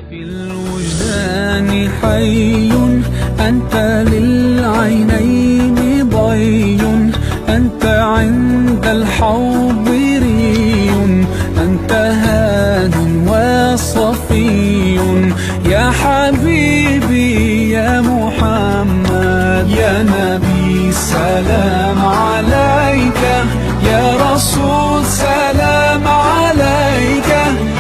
في الوجدان حي أنت للعينين ضي أنت عند الحوض ري أنت هاد وصفي يا حبيبي يا محمد يا نبي سلام عليك يا رسول سلام عليك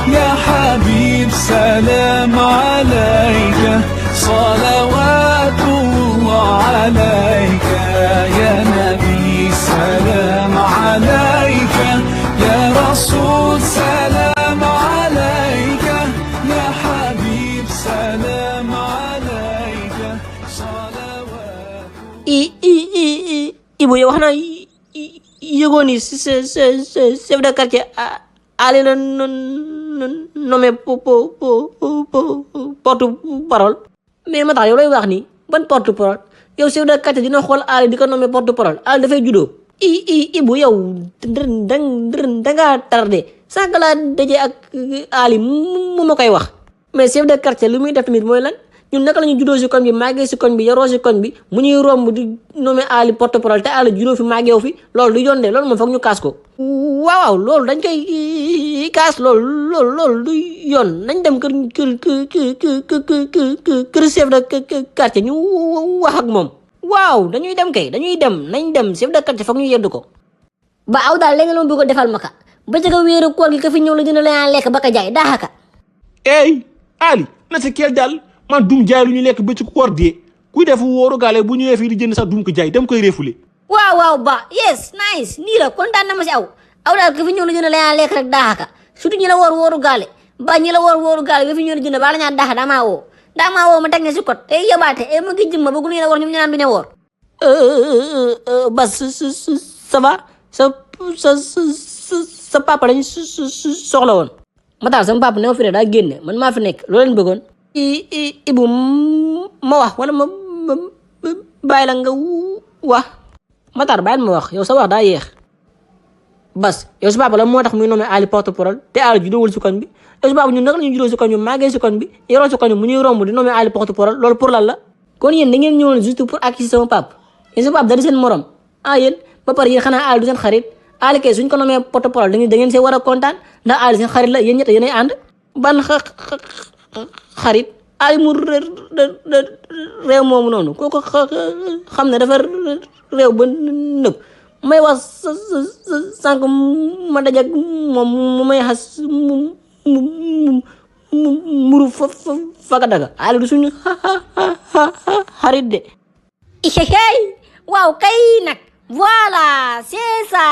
يا حبيب سلام عليك صلوات الله عليك يا نبي سلام عليك يا رسول سلام عليك يا حبيب سلام عليك صلوات Ibu yow xanaa yëgoon ni chef de quartier Ali la nommé porte-parole mais ma tax yow lay wax ni ban porte-parole yow chef de quartier dina xool Ali di ko nommé porte-parole Ali dafay juddoo Ibu yow dangaa tardé sànq laa daje ak Ali mu ma koy wax mais chef de quartier li muy def tamit mooy lan ñun naka la ñu juddoo si koñ bi màggee si koñ bi yaroo si koñ bi mu ñuy romb di nommé Ali porte-parole te Ali juddoo fi màggeew fi loolu du yoon de loolu moom foog ñu kaas ko waaw loolu dañ koy kaas loolu du yoon nañ dem kër chef de quartier ñu wax ak moom waaw dañuy dem nañ dem chef de quartier foog ñu yeddu ko ba aw daal léegi loolu bëgg defal ma ka ba ca wéeru koor gi ka fi ñëw la dina la lekk ba ka jaay daaxaka ey Ali na sa keel daal man dum jaay lu ñu lekk ba ci koor dee kuy def wóoru gaale bu ñëwee fii di jënd sax dum ko jaay dem koy reefule waaw ba yes nice nii la kontaan na ma si aw daal ka fi ñëw la jënd la lekk rek daaxaka surtout ñi la wóoru gaale ba ñi la wóoru gaale nga fi ñëw la jënd ba la ñaa daaxa damaa woo ma teg ne si kot te yabaate ma ngi jëm ma bëgg ñu la war ñu naan du ne woor bas ça va sa papa dañ soxla woon ma taal sama papa ne fi ne daa génne man maa fi nekk loolu leen bëggoon Ibu ma wax wala ma bàyyi la nga wax Matar bàyyi ma wax yow sa wax daa yéex bas yow sa papa la moo tax muy nommé Ali porte-parole te Ali judoowul si koñ bi yow sa papa ñun naka la ñu judoo si koñ bi màggee si koñ bi yoroo si koñ bi mu ñuy romb di nommé Ali porte-parole loolu pour lan la kon yéen da ngeen ñëwoon juste pour acquis sama papa yéen sa papa da di seen morom yéen ba pare yéen xanaa Ali du seen xarit Ali kay suñ ko nommé porte-parole da ngeen see war a kontaan ndax Ali seen xarit la yéen ñett yéenay ànd ban xarit Ali mu réew moomu noonu kooku xam ne dafa réew ba nëb may wax sànq ma dajak moom mu may xas muru faka daga Ali du suñu xarit de waaw kay nag voilà c'est ça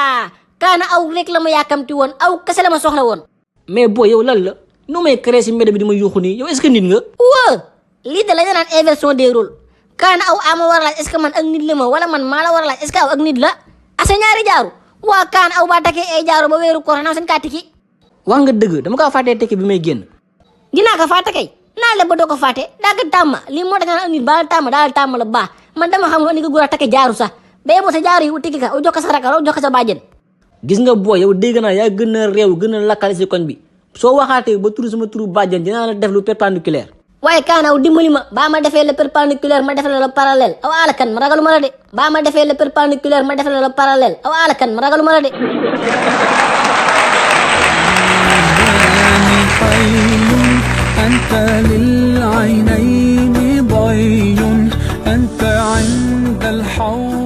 kaana aw rek la ma yàkkamti woon aw kese la ma soxla woon mais boo yow lan la noo may créé si mbedd bi di ma yuuxu nii yow est-ce que nit nga waa lii de la ñu naan inversion des rôles kaana aw ama war a laaj est-ce que man ak nit la ma wala man maa la war a laaj est-ce que aw ak nit la asa ñaari jaaru waa kaana aw baa takkee ay jaaru ba weeru koor naw seen kaa tikki wax nga dëgg dama kaa fàttee tekki bi may génn dinaa ko fàtte kay naa la ba doo ko fàtte daa ko tàmma lii moo tax nga naan nit ba daal tàmma la baax man dama xam nga ni ko góor a takke jaaru sax ba boo sa jaaru yi u tikki ka u jox ko sa rakk u jox ko sa bàjjen gis nga boo yow dégg naa yaa gën a réew gën a lakkale si koñ bi soo waxaatee ba turu sama turu bàjjen dinaa la def lu perpendiculaire waaye kaanaw dimbali ma baa ma defee le perpendiculaire ma defee le parallèle aw alakan ma ragalu ma la de baa ma defee le perpendiculaire ma defee le parallèle aw alakan ma ragalu ma la de أنت للعينين ضي أنت عند الحوض